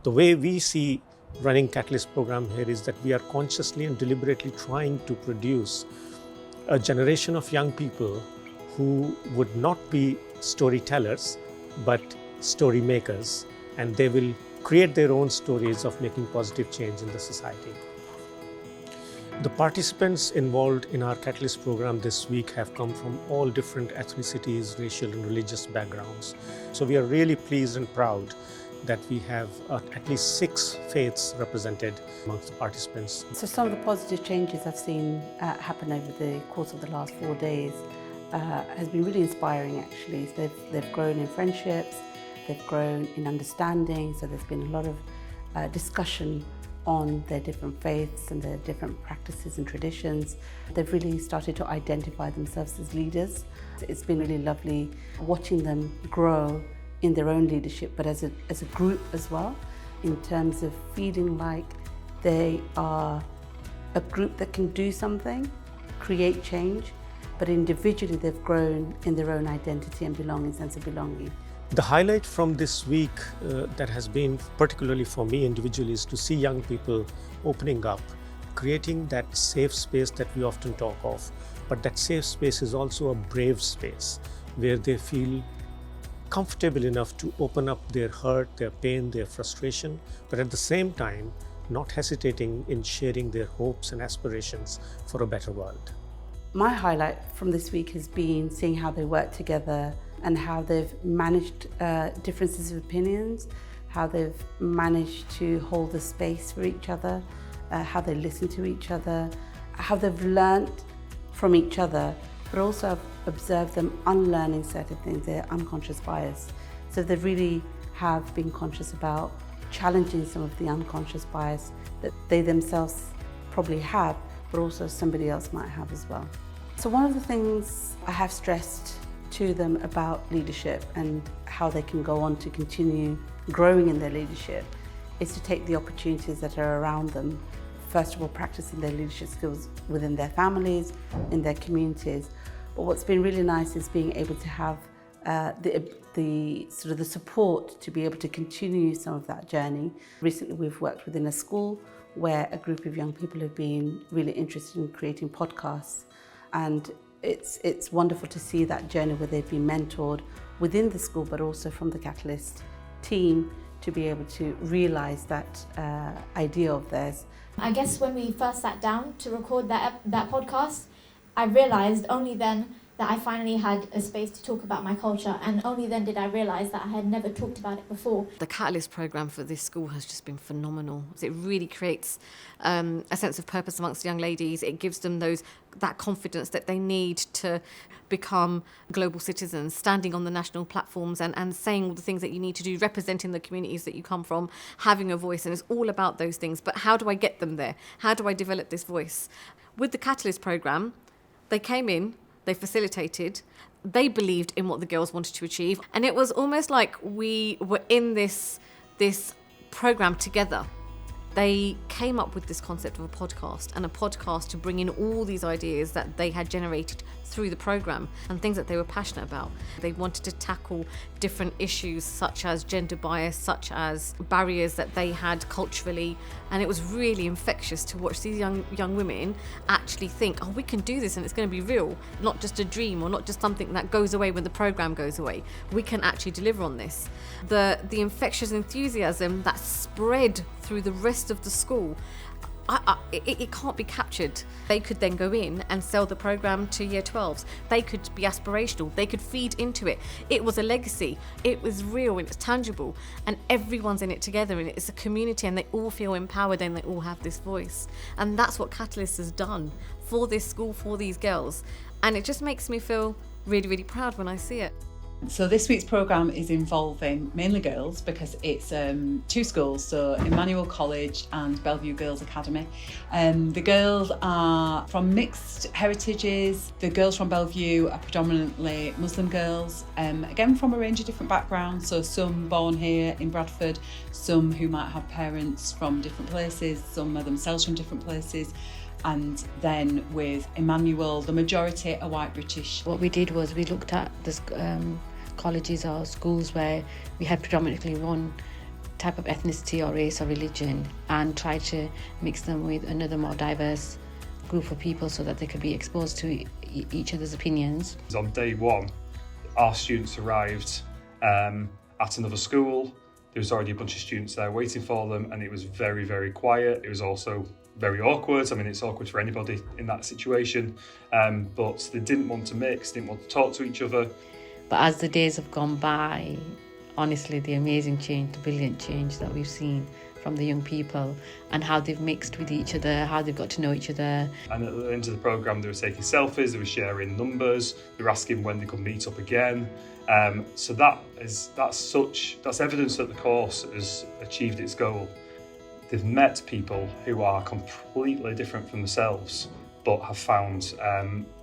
The way we see running Catalyst program here is that we are consciously and deliberately trying to produce a generation of young people who would not be storytellers, but story makers, and they will create their own stories of making positive change in the society. The participants involved in our Catalyst program this week have come from all different ethnicities, racial and religious backgrounds. So we are really pleased and proud that we have at least 6 faiths represented amongst the participants. So some of the positive changes I've seen happen over the course of the last 4 days has been really inspiring actually. So they've grown in friendships, they've grown in understanding, so there's been a lot of discussion on their different faiths and their different practices and traditions. They've really started to identify themselves as leaders. It's been really lovely watching them grow in their own leadership, but as a group as well, in terms of feeling like they are a group that can do something, create change, but individually they've grown in their own identity and belonging, sense of belonging. The highlight from this week that has been particularly for me individually is to see young people opening up, creating that safe space that we often talk of. But that safe space is also a brave space where they feel comfortable enough to open up their hurt, their pain, their frustration, but at the same time, not hesitating in sharing their hopes and aspirations for a better world. My highlight from this week has been seeing how they work together and how they've managed differences of opinions, how they've managed to hold the space for each other, how they listen to each other, how they've learnt from each other, but also I've observed them unlearning certain things, their unconscious bias. So they really have been conscious about challenging some of the unconscious bias that they themselves probably have, but also somebody else might have as well. So one of the things I have stressed to them about leadership and how they can go on to continue growing in their leadership is to take the opportunities that are around them. First of all, practicing their leadership skills within their families, in their communities. But what's been really nice is being able to have the support to be able to continue some of that journey. Recently, we've worked within a school where a group of young people have been really interested in creating podcasts, and it's wonderful to see that journey where they've been mentored within the school, but also from the Catalyst team to be able to realise that idea of theirs. I guess when we first sat down to record that podcast, I realised only then that I finally had a space to talk about my culture, and only then did I realise that I had never talked about it before. The Catalyst programme for this school has just been phenomenal. It really creates a sense of purpose amongst young ladies. It gives them that confidence that they need to become global citizens, standing on the national platforms and saying all the things that you need to do, representing the communities that you come from, having a voice, and it's all about those things. But how do I get them there? How do I develop this voice? With the Catalyst programme, they came in, they facilitated, they believed in what the girls wanted to achieve, and it was almost like we were in this programme together. They came up with this concept of a podcast to bring in all these ideas that they had generated through the programme and things that they were passionate about. They wanted to tackle different issues such as gender bias, such as barriers that they had culturally, and it was really infectious to watch these young women actually think, oh, we can do this and it's going to be real, not just a dream or not just something that goes away when the programme goes away. We can actually deliver on this. The infectious enthusiasm that spread through the rest of the school, it can't be captured. They could then go in and sell the programme to year 12s. They could be aspirational. They could feed into it. It was a legacy. It was real and it's tangible. And everyone's in it together, and it's a community, and they all feel empowered and they all have this voice. And that's what Catalyst has done for this school, for these girls. And it just makes me feel really, really proud when I see it. So this week's programme is involving mainly girls because it's 2 schools, so Emmanuel College and Bellevue Girls Academy. The girls are from mixed heritages. The girls from Bellevue are predominantly Muslim girls, again from a range of different backgrounds, so some born here in Bradford, some who might have parents from different places, some are themselves from different places. And then with Emmanuel, the majority are white British. What we did was we looked at the colleges or schools where we had predominantly one type of ethnicity or race or religion and try to mix them with another more diverse group of people so that they could be exposed to each other's opinions. On day one, our students arrived at another school. There was already a bunch of students there waiting for them, and it was very, very quiet. It was also very awkward. I mean, it's awkward for anybody in that situation, but they didn't want to mix, didn't want to talk to each other. But as the days have gone by, honestly, the amazing change, the brilliant change that we've seen from the young people and how they've mixed with each other, how they've got to know each other. And at the end of the programme, they were taking selfies, they were sharing numbers, they were asking when they could meet up again. So that's evidence that the course has achieved its goal. They've met people who are completely different from themselves, but have found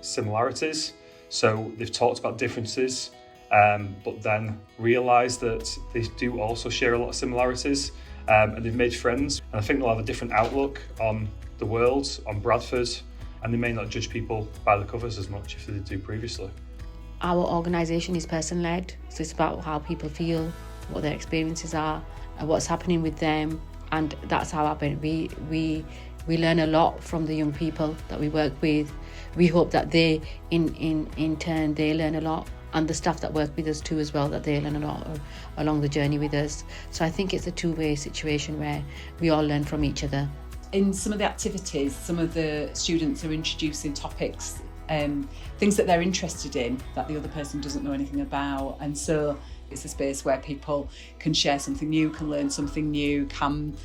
similarities. So they've talked about differences, but then realised that they do also share a lot of similarities, and they've made friends. And I think they'll have a different outlook on the world, on Bradford, and they may not judge people by the covers as much if they do previously. Our organisation is person-led, so it's about how people feel, what their experiences are, and what's happening with them, and that's how we learn a lot from the young people that we work with. We hope that they, in turn, they learn a lot, and the staff that work with us too as well, that they learn a lot along the journey with us. So I think it's a two-way situation where we all learn from each other. In some of the activities, some of the students are introducing topics, things that they're interested in that the other person doesn't know anything about, and so it's a space where people can share something new, can learn something new, can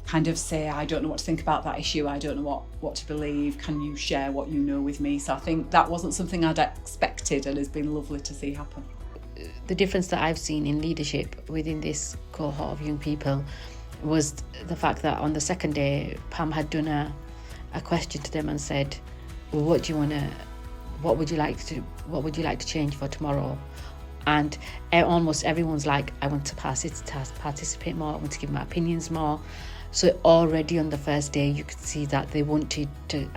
kind of say, I don't know what to think about that issue, I don't know what to believe, can you share what you know with me? So I think that wasn't something I'd expected, and has been lovely to see happen. The difference that I've seen in leadership within this cohort of young people was the fact that on the second day, Pam had done a question to them and said, well, what would you like to change for tomorrow? And almost everyone's like, I want to participate more, I want to give my opinions more. So already on the first day, you could see that they wanted to,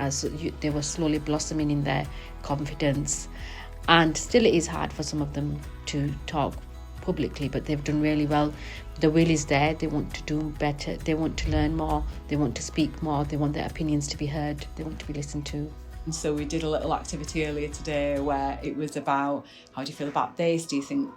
they were slowly blossoming in their confidence. And still it is hard for some of them to talk publicly, but they've done really well. The will is there, they want to do better, they want to learn more, they want to speak more, they want their opinions to be heard, they want to be listened to. And so we did a little activity earlier today where it was about, how do you feel about this? Do you think,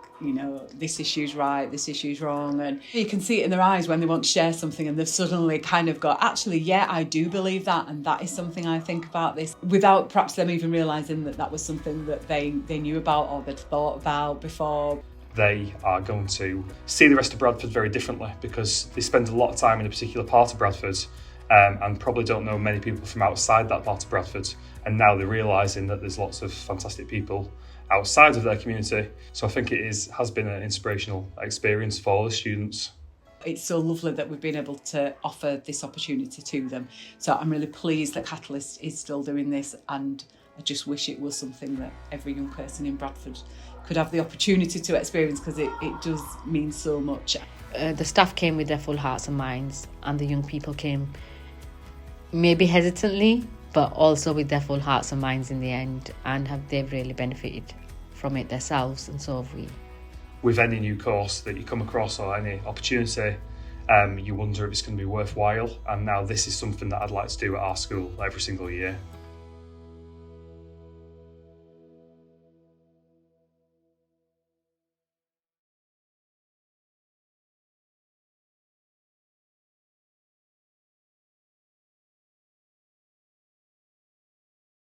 this issue's right, this issue's wrong? And you can see it in their eyes when they want to share something and they've suddenly kind of got, actually, yeah, I do believe that, and that is something I think about this, without perhaps them even realising that that was something that they knew about or they'd thought about before. They are going to see the rest of Bradford very differently because they spend a lot of time in a particular part of Bradford, and probably don't know many people from outside that part of Bradford. And now they're realising that there's lots of fantastic people outside of their community. So I think it has been an inspirational experience for all the students. It's so lovely that we've been able to offer this opportunity to them. So I'm really pleased that Catalyst is still doing this, and I just wish it was something that every young person in Bradford could have the opportunity to experience, because it does mean so much. The staff came with their full hearts and minds, and the young people came maybe hesitantly, but also with their full hearts and minds in the end, and they've really benefited from it themselves, and so have we. With any new course that you come across or any opportunity, you wonder if it's going to be worthwhile, and now this is something that I'd like to do at our school every single year.